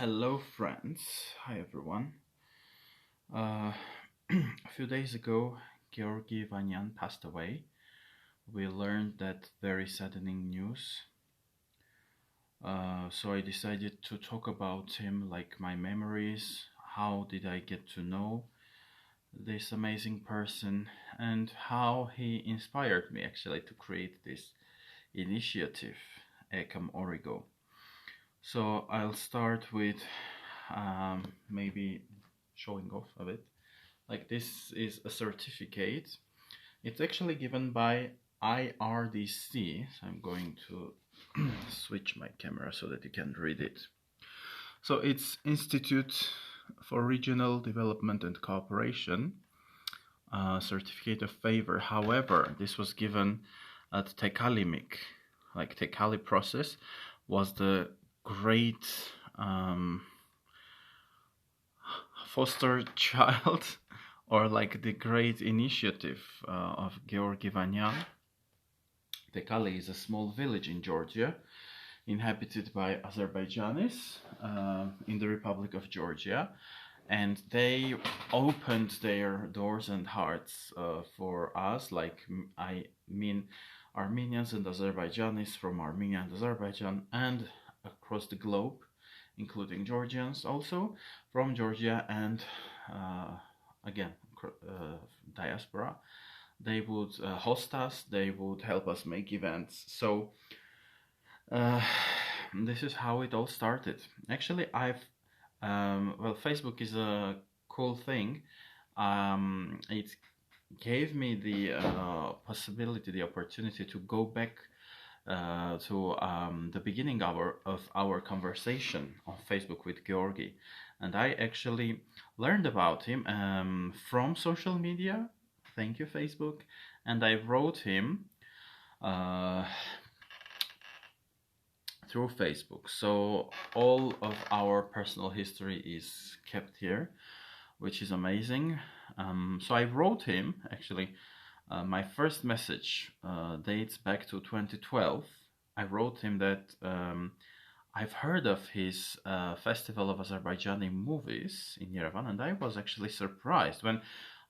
Hello, friends. Hi, everyone. Uh, a few days ago, Georgi Vanyan passed away. We learned that very saddening news. So I decided to talk about him, like my memories. How did I get to know this amazing person, and how he inspired me actually to create this initiative, Ekam Origo. So I'll start with maybe showing off a bit. Like this is a certificate. It's actually given by IRDC. So I'm going to switch my camera so that you can read it. So it's Institute for Regional Development and Cooperation, certificate of favor. However, this was given at Tekalimik. Like Tekali process was the great foster child or like the great initiative of Georgi Vanyan. Tekali is a small village in Georgia inhabited by Azerbaijanis in the Republic of Georgia, and they opened their doors and hearts for us, like I mean Armenians and Azerbaijanis from Armenia and Azerbaijan and across the globe, including Georgians also from Georgia and again diaspora. They would host us, they would help us make events. So this is how it all started. Actually, well, Facebook is a cool thing. It gave me the possibility, the opportunity to go back to the beginning of our conversation on Facebook with Georgi. And I actually learned about him from social media. Thank you, Facebook. And I wrote him through Facebook. So all of our personal history is kept here, which is amazing. So I wrote him, actually, my first message dates back to 2012. I wrote him that I've heard of his Festival of Azerbaijani Movies in Yerevan, and I was actually surprised when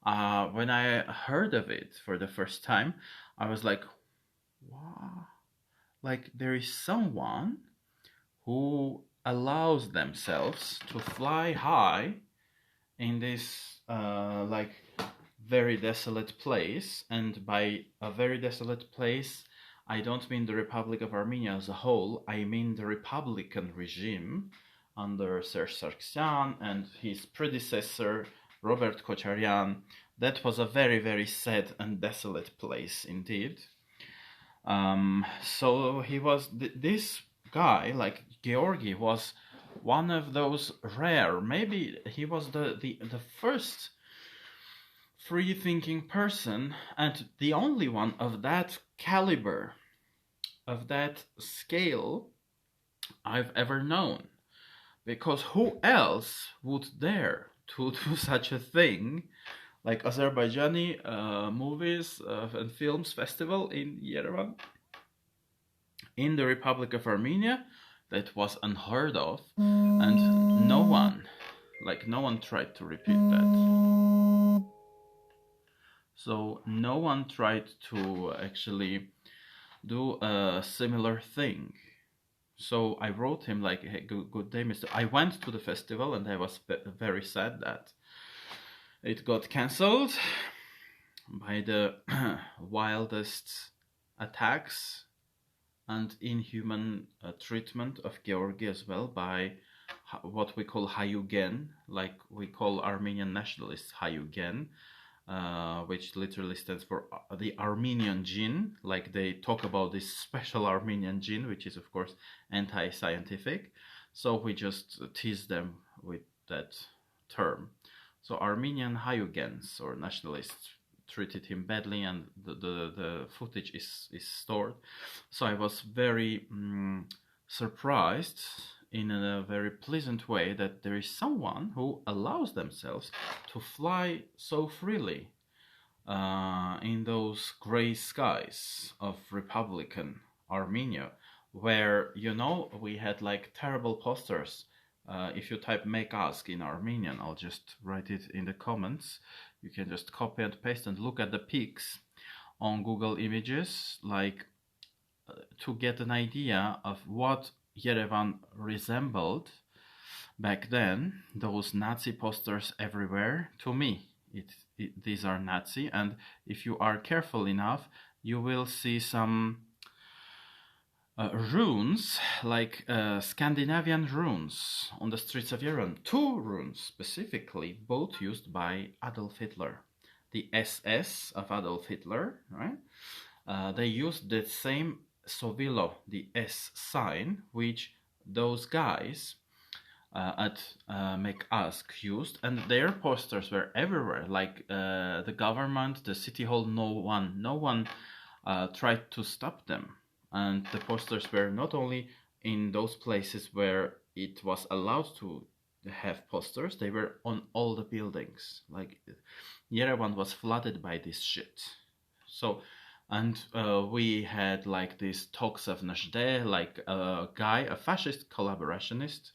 I heard of it for the first time. I was like, wow, like there is someone who allows themselves to fly high in this like very desolate place. And by a very desolate place, I don't mean the Republic of Armenia as a whole. I mean the Republican regime under Serge Sargsyan and his predecessor Robert Kocharyan. That was a very, very sad and desolate place indeed. So he was this guy, like Georgi, was one of those rare. Maybe he was the first free-thinking person and the only one of that caliber, of that scale I've ever known. Because who else would dare to do such a thing? Like Azerbaijani movies and films festival in Yerevan, in the Republic of Armenia, that was unheard of, and no one tried to repeat that. So no one tried to actually do a similar thing. So I wrote him like, hey, good day, Mr. I went to the festival and I was very sad that it got cancelled by the wildest attacks and inhuman treatment of Georgi as well by what we call Hayugen, like we call Armenian nationalists Hayugen, which literally stands for the Armenian gene. Like they talk about this special Armenian gene, which is of course anti-scientific. So we just tease them with that term. So Armenian Hayugens or nationalists treated him badly, and the footage is stored. So I was very surprised in a very pleasant way that there is someone who allows themselves to fly so freely in those gray skies of Republican Armenia, where, you know, we had like terrible posters If you type make ask in Armenian, I'll just write it in the comments. You can just copy and paste and look at the pics on Google Images, like to get an idea of what Yerevan resembled back then. Those Nazi posters everywhere, to me, these are Nazi. And if you are careful enough, you will see some runes, like Scandinavian runes on the streets of Yerevan. Two runes specifically, both used by Adolf Hitler. The SS of Adolf Hitler, right? They used the same Sovilo, the S sign, which those guys at Make Ask used, and their posters were everywhere. Like the government, the city hall, no one tried to stop them. And the posters were not only in those places where it was allowed to have posters, they were on all the buildings. Like Yerevan was flooded by this shit. So, and we had like these talks of Najde, like a guy, a fascist collaborationist,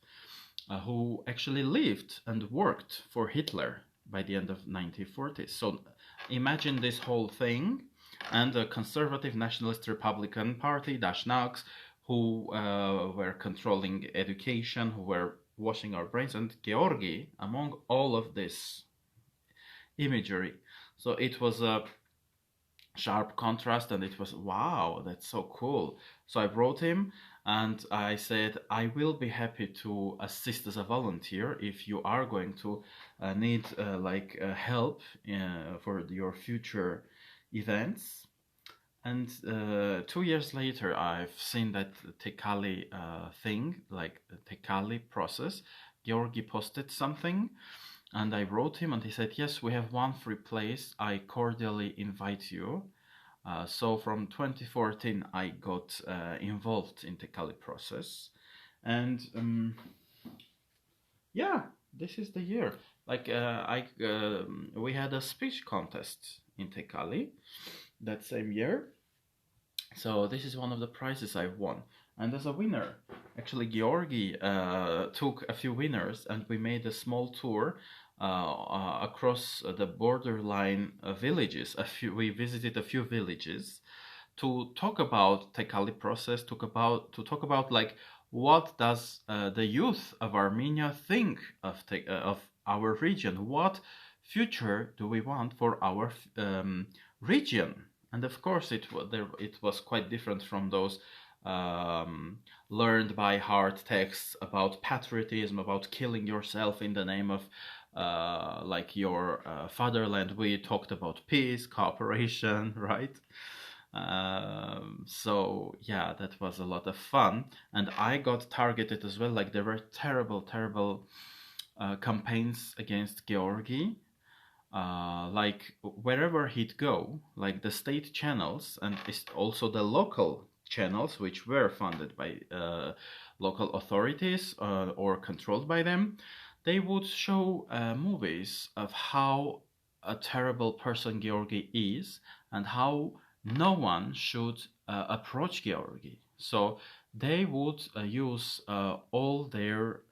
who actually lived and worked for Hitler by the end of 1940s. So imagine this whole thing, and the conservative nationalist Republican Party, Dashnaks, who were controlling education, who were washing our brains, and Georgi among all of this imagery. So it was a sharp contrast, and it was, wow, that's so cool. So I wrote him and I said, I will be happy to assist as a volunteer if you are going to need help for your future events. And 2 years later, I've seen that Tekali thing, like the Tekali process. Georgi posted something, and I wrote him, and he said, yes, we have one free place. I cordially invite you. So from 2014, I got involved in Tekali process. And yeah, this is the year. Like we had a speech contest in Tekali that same year. So this is one of the prizes I won. And as a winner, actually Georgi took a few winners, and we made a small tour across the borderline villages. We visited a few villages to talk about Tekali process, to talk about like what does the youth of Armenia think of our region? What future do we want for our region? And of course, it was quite different from those learned by heart texts about patriotism, about killing yourself in the name of like your fatherland. We talked about peace, cooperation, right? So yeah, that was a lot of fun, and I got targeted as well. Like there were terrible campaigns against Georgi. Like wherever he'd go, like the state channels and also the local channels, which were funded by local authorities or controlled by them, they would show movies of how a terrible person Georgi is and how no one should approach Georgi. So they would use all their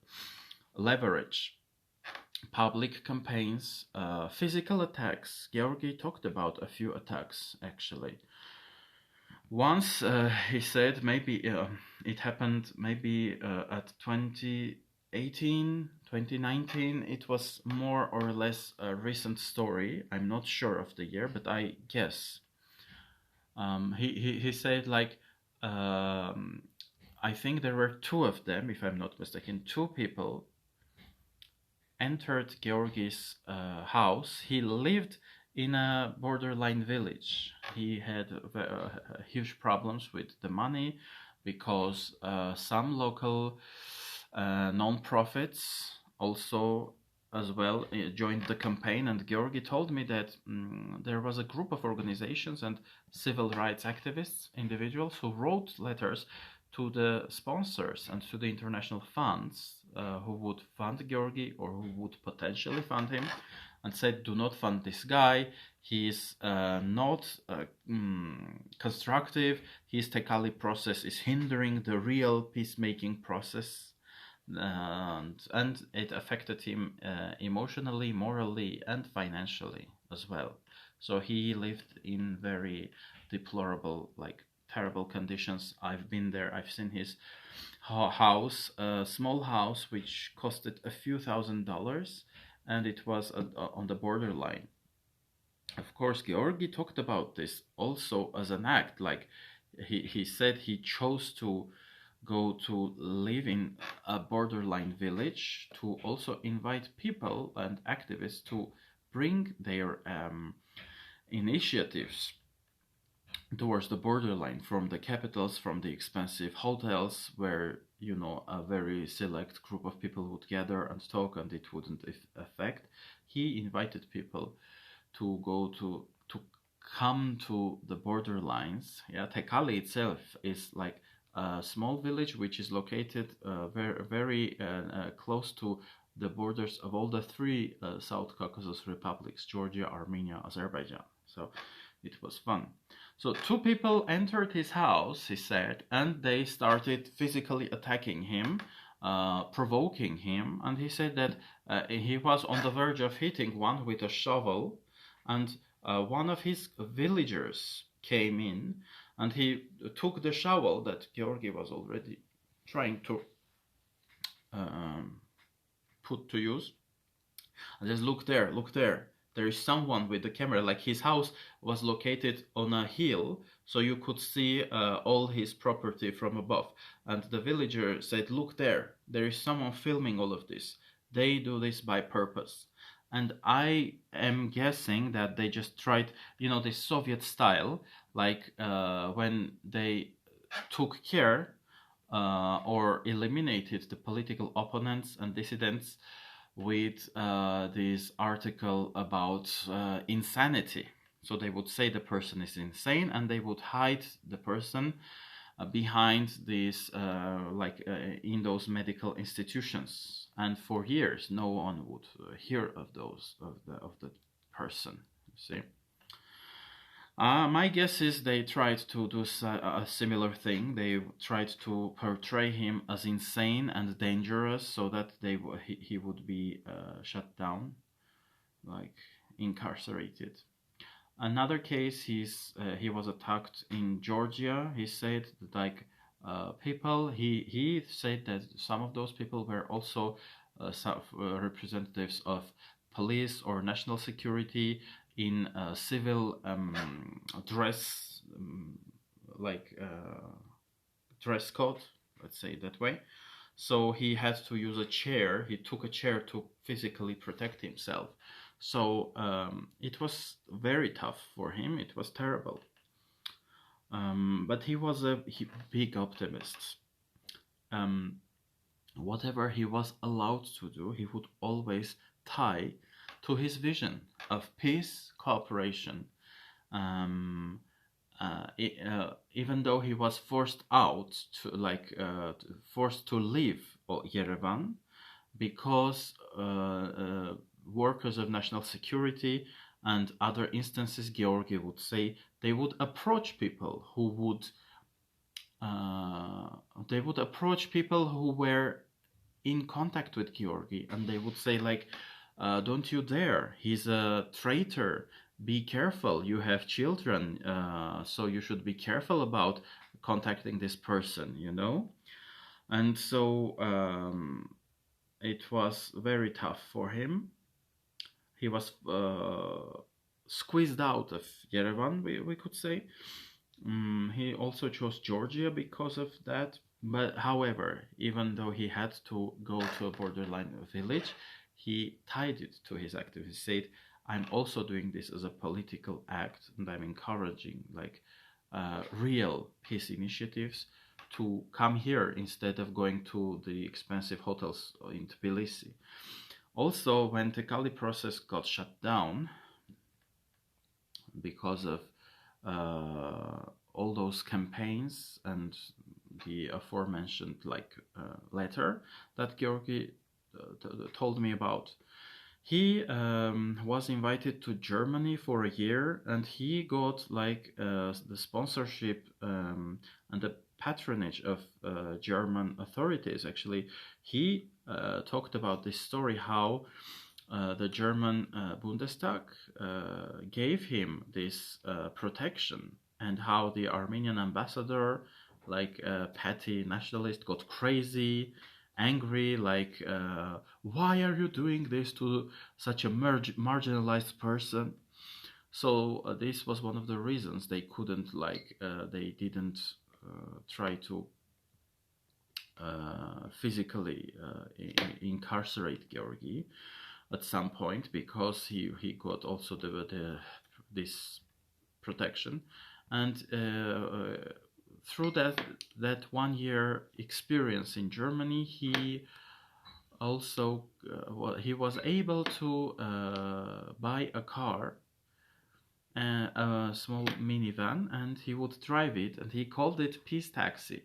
leverage, public campaigns, physical attacks. Georgi talked about a few attacks actually. Once he said maybe it happened maybe at 2018, 2019. It was more or less a recent story. I'm not sure of the year, but I guess. He said like, I think there were two of them, if I'm not mistaken, two people entered Georgi's house. He lived in a borderline village. He had huge problems with the money because some local non-profits also as well joined the campaign, and Georgi told me that there was a group of organizations and civil rights activists, individuals who wrote letters to the sponsors and to the international funds who would fund Georgi or who would potentially fund him, and said, do not fund this guy. He is not constructive. His Tekali process is hindering the real peacemaking process and it affected him emotionally, morally, and financially as well. So he lived in very deplorable, like terrible conditions. I've been there. I've seen his house, a small house which costed a few $1,000s, and it was on the borderline. Of course, Georgi talked about this also as an act. Like he said, he chose to go to live in a borderline village to also invite people and activists to bring their initiatives towards the borderline, from the capitals, from the expensive hotels where, a very select group of people would gather and talk and it wouldn't affect. He invited people to go to come to the borderlines. Yeah, Tekali itself is like a small village which is located very close to the borders of all the three South Caucasus republics: Georgia, Armenia, Azerbaijan. So it was fun. So two people entered his house, he said, and they started physically attacking him, provoking him. And he said that he was on the verge of hitting one with a shovel, and one of his villagers came in and he took the shovel that Georgi was already trying to put to use, and just look there, there is someone with the camera. Like, his house was located on a hill, so you could see all his property from above. And the villager said, look there is someone filming all of this. They do this by purpose. And I am guessing that they just tried, this Soviet style, like when they took care or eliminated the political opponents and dissidents with this article about insanity. So they would say the person is insane, and they would hide the person behind these, in those medical institutions. And for years, no one would hear of the person. You see. My guess is they tried to do a similar thing. They tried to portray him as insane and dangerous, so that he would be shut down, like incarcerated. Another case, he was attacked in Georgia. He said that, like, people. He said that some of those people were also representatives of police or national security in civil dress, dress code, let's say it that way. So he had to use a chair. He took a chair to physically protect himself. So it was very tough for him. It was terrible. But he was a big optimist. Whatever he was allowed to do, he would always tie to his vision of peace, cooperation. Even though he was forced to leave Yerevan, because workers of national security and other instances, Georgi would say, they would approach people who were in contact with Georgi, and they would say, like, don't you dare, he's a traitor, be careful, you have children, so you should be careful about contacting this person, And so it was very tough for him. He was squeezed out of Yerevan, we could say. He also chose Georgia because of that. But however, even though he had to go to a borderline village, he tied it to his activism. He said, I'm also doing this as a political act, and I'm encouraging real peace initiatives to come here instead of going to the expensive hotels in Tbilisi. Also, when the Kali process got shut down because of all those campaigns and the aforementioned letter that Georgi told me about, He was invited to Germany for a year, and he got like the sponsorship and the patronage of German authorities. Actually, he talked about this story how the German Bundestag gave him this protection, and how the Armenian ambassador, like a petty nationalist, got crazy, angry, like, why are you doing this to such a marginalized person? So this was one of the reasons they couldn't, like, they didn't try to physically incarcerate Georgi at some point, because he got also this protection, and through that 1 year experience in Germany, he also he was able to buy a car, a small minivan, and he would drive it, and he called it Peace Taxi.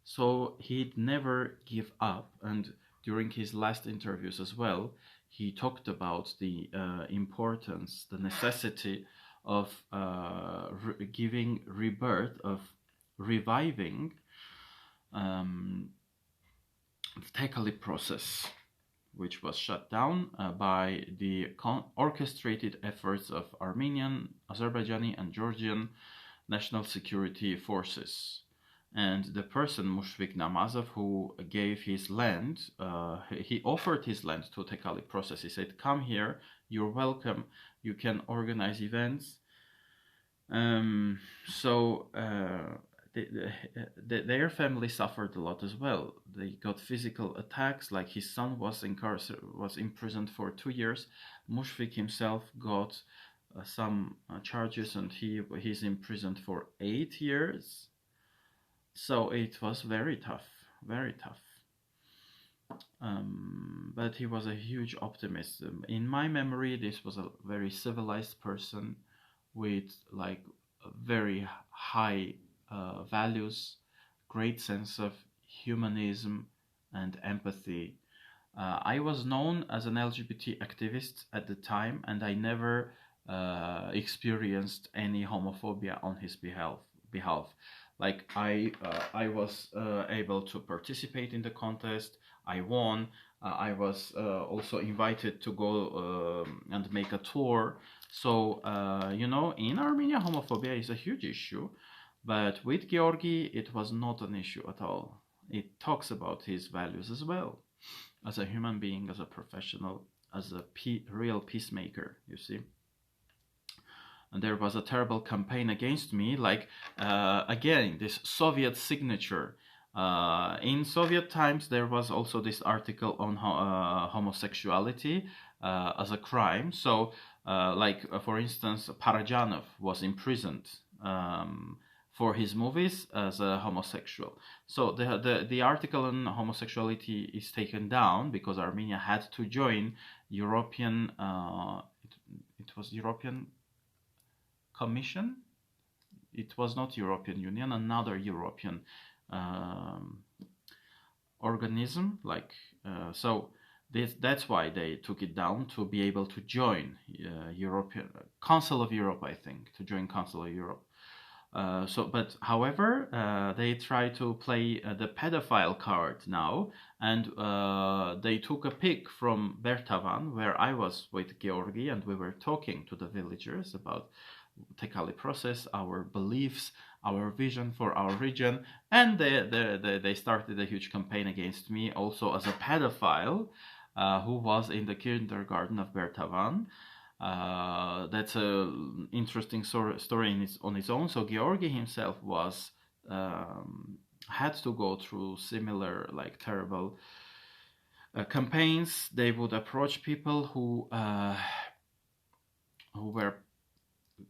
So he'd never give up, and during his last interviews as well, he talked about the importance, the necessity of giving rebirth, of reviving the Tekali process, which was shut down by the orchestrated efforts of Armenian, Azerbaijani, and Georgian national security forces. And the person, Mushfik Namazov, who gave his land, he offered his land to Tekali process. He said, come here, you're welcome, you can organize events. Their family suffered a lot as well. They got physical attacks, like his son was imprisoned for 2 years. Mushfik himself got some charges, and he's imprisoned for 8 years. So it was very tough, very tough. But he was a huge optimist. In my memory, this was a very civilized person with like very high values, great sense of humanism and empathy. I was known as an LGBT activist at the time, and I never experienced any homophobia on his behalf. Like I was able to participate in the contest. I won. I was also invited to go and make a tour. So in Armenia, homophobia is a huge issue, but with Georgi, it was not an issue at all. It talks about his values as well, as a human being, as a professional, as a real peacemaker. You see. And there was a terrible campaign against me, like again this Soviet signature. In Soviet times, there was also this article on homosexuality as a crime. So, for instance, Parajanov was imprisoned for his movies as a homosexual. So the article on homosexuality is taken down because Armenia had to join European. It was European Commission. It was not European Union, another European organism. That's why they took it down, to be able to join European Council of Europe, I think, to join Council of Europe. But however, they try to play the pedophile card now, and they took a pic from Bertavan, where I was with Georgi, and we were talking to the villagers about Tekali process, our beliefs, our vision for our region, and they started a huge campaign against me, also as a pedophile who was in the kindergarten of Bertavan. That's an interesting story on its own. So Georgi himself had to go through similar, like, terrible campaigns. They would approach people who were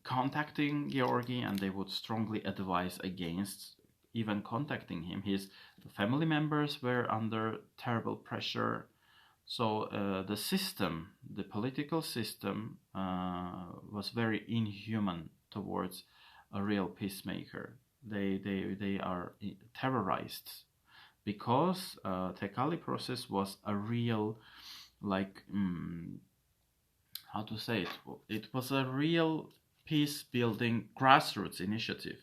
contacting Georgi, and they would strongly advise against even contacting him. His family members were under terrible pressure. So the political system was very inhuman towards a real peacemaker. They are terrorized because Tekali process was a real, like, how to say it? It was a real peace building grassroots initiative.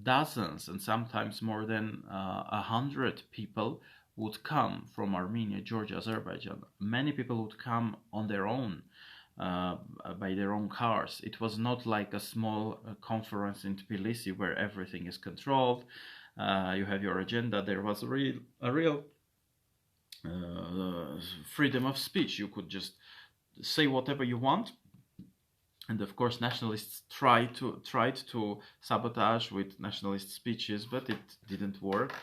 Dozens and sometimes more than 100 people would come from Armenia, Georgia, Azerbaijan. Many people would come on their own, uh, by their own cars. It was not like a small conference in Tbilisi where everything is controlled. You have your agenda. There was a real freedom of speech. You could just say whatever you want, and of course nationalists tried to sabotage with nationalist speeches, but it didn't work.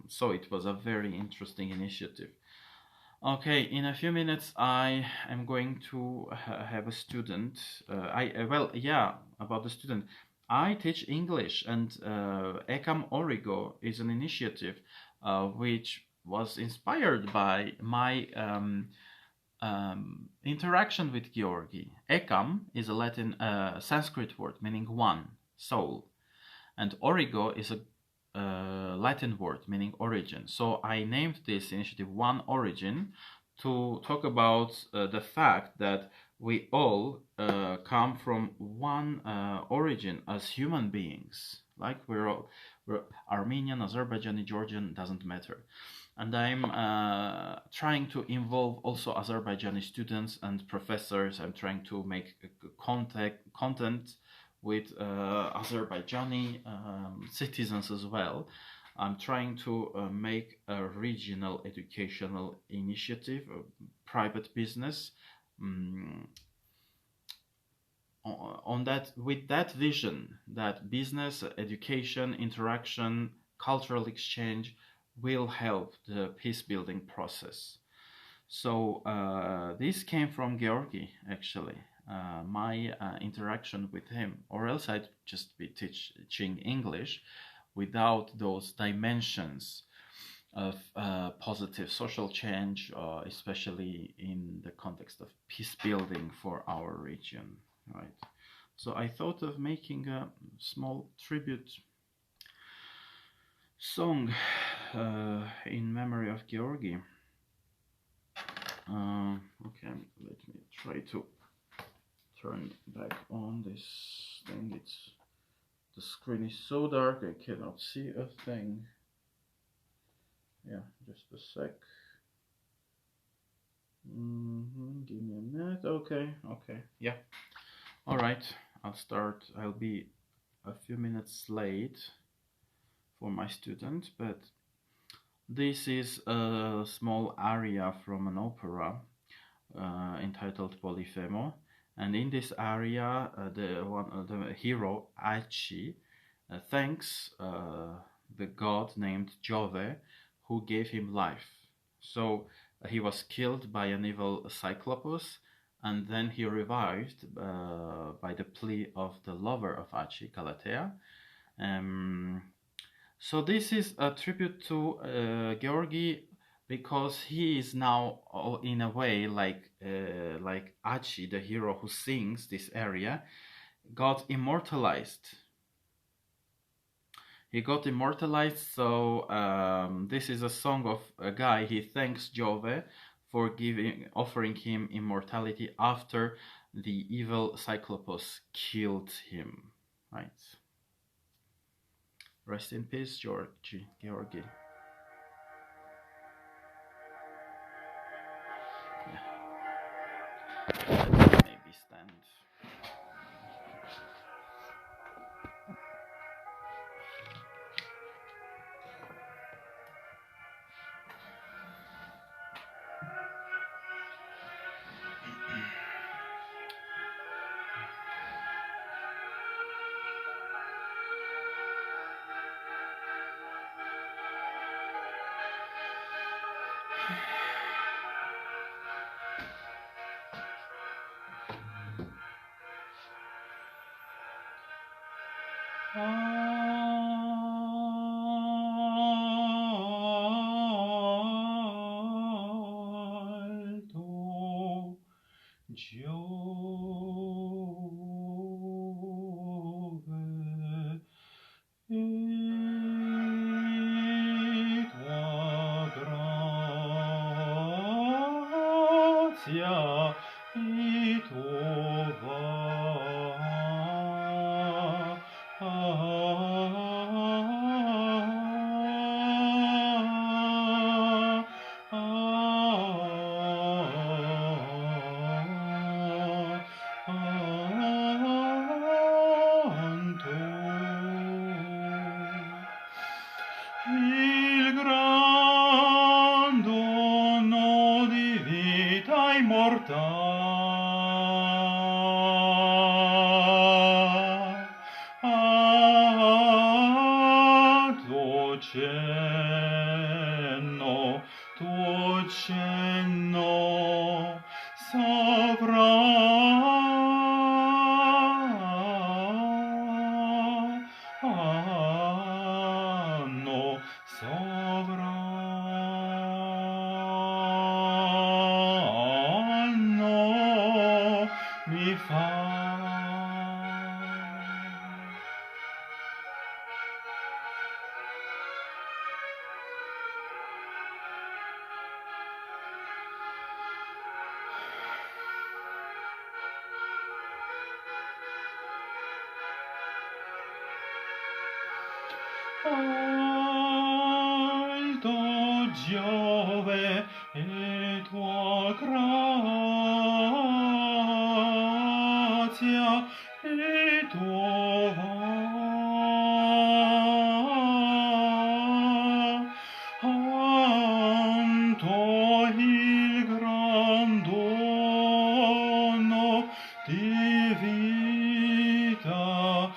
So it was a very interesting initiative. Okay, in a few minutes I am going to have a student. About the student. I teach English, and Ekam Origo is an initiative which was inspired by my interaction with Georgi. Ekam is a Latin Sanskrit word meaning one, soul, and origo is a Latin word meaning origin. So I named this initiative One Origin to talk about the fact that we all come from one origin as human beings. Like we're Armenian, Azerbaijani, Georgian, doesn't matter. And I'm trying to involve also Azerbaijani students and professors. I'm trying to make content with Azerbaijani citizens as well. I'm trying to make a regional educational initiative, a private business, on that, with that vision that business, education, interaction, cultural exchange will help the peace building process. So this came from Georgi, actually, my interaction with him, or else I'd just be teaching English without those dimensions of positive social change, especially in the context of peace building for our region, right? So I thought of making a small tribute song in memory of Georgi. Okay, let me try to turn back on this thing. The screen is so dark I cannot see a thing. Yeah, just a sec. Give me a minute. Okay, yeah. All right, I'll start. I'll be a few minutes late for my student, but this is a small aria from an opera entitled Polyphemo, and in this aria, the hero Aichi thanks the god named Jove, who gave him life. So he was killed by an evil Cyclopus, and then he revived by the plea of the lover of Aichi, Galatea. So this is a tribute to Georgi, because he is now in a way like Aichi, the hero who sings this aria, got immortalized. He got immortalized, so this is a song of a guy. He thanks Jove for offering him immortality after the evil Cyclopus killed him, right? Rest in peace, Georgi. Yeah. Maybe stand. Alto Giove e tua grazia Il gran dono di vita immortal, tuo cenno sovrano, sovrano mi fa. Alto Giove e tua grazia e tuo vanto il gran dono di vita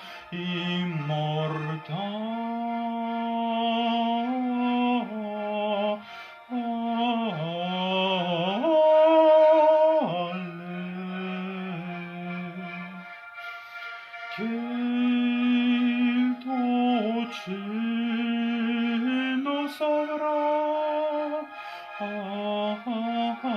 che il tuo cielo sovrà. Mi fa.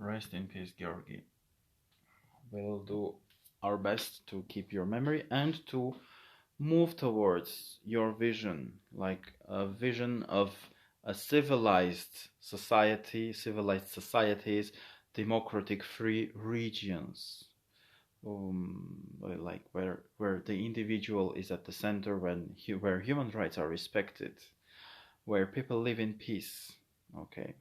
Rest in peace, Georgi. We'll do our best to keep your memory and to move towards your vision, like a vision of a civilized society, civilized societies, democratic free regions, like where the individual is at the center, where human rights are respected, where people live in peace. Okay.